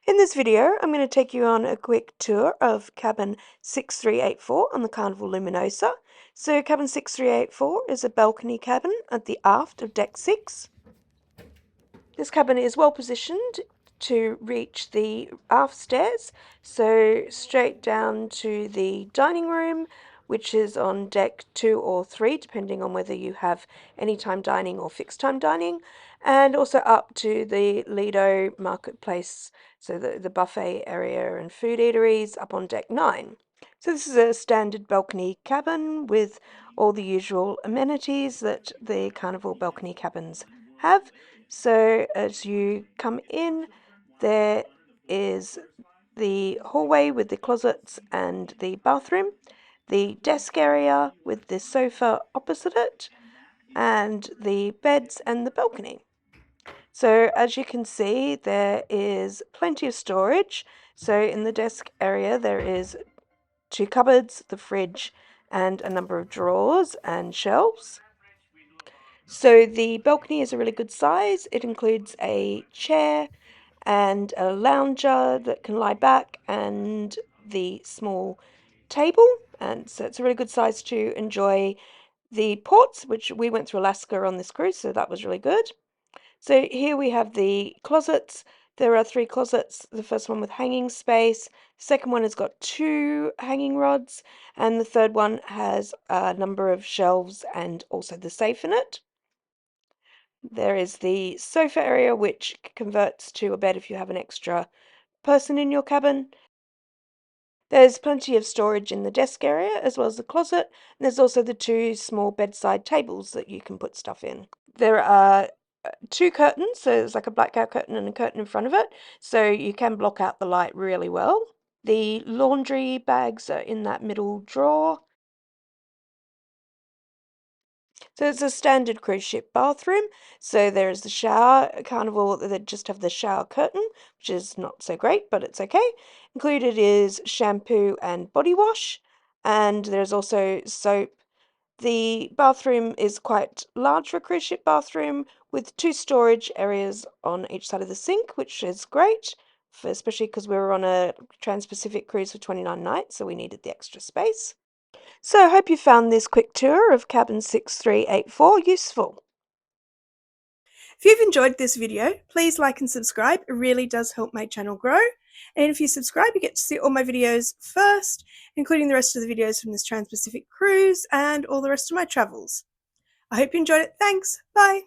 In this video, I'm going to take you on a quick tour of cabin 6384 on the Carnival Luminosa. So cabin 6384 is a balcony cabin at the aft of deck 6. This cabin is well positioned to reach the aft stairs, so straight down to the dining room, which is on deck 2 or 3, depending on whether you have anytime dining or fixed time dining, and also up to the Lido marketplace, so the buffet area and food eateries up on deck 9. So this is a standard balcony cabin with all the usual amenities that the Carnival balcony cabins have. So as you come in, there is the hallway with the closets and the bathroom, the desk area with the sofa opposite it, and the beds and the balcony. So as you can see, there is plenty of storage. So in the desk area, there is 2 cupboards, the fridge, and a number of drawers and shelves. So the balcony is a really good size. It includes a chair and a lounger that can lie back and the small table. And so it's a really good size to enjoy the ports, which we went through Alaska on this cruise, so that was really good. So here we have the closets. There are 3 closets, the first one with hanging space, the second one has got 2 hanging rods, and the third one has a number of shelves and also the safe in it. There is the sofa area, which converts to a bed if you have an extra person in your cabin. There's plenty of storage in the desk area as well as the closet, and there's also the 2 small bedside tables that you can put stuff in. There are 2 curtains, so there's like a blackout curtain and a curtain in front of it, so you can block out the light really well. The laundry bags are in that middle drawer. So it's a standard cruise ship bathroom. So there is the shower. Carnival, they just have the shower curtain, which is not so great, but it's okay. Included is shampoo and body wash, and there's also soap. The bathroom is quite large for a cruise ship bathroom with 2 storage areas on each side of the sink, which is great, especially because we were on a Trans-Pacific cruise for 29 nights, so we needed the extra space. So I hope you found this quick tour of cabin 6384 useful. If you've enjoyed this video, please like and subscribe. It really does help my channel grow. And if you subscribe, you get to see all my videos first, including the rest of the videos from this Trans-Pacific cruise and all the rest of my travels. I hope you enjoyed it. Thanks. Bye.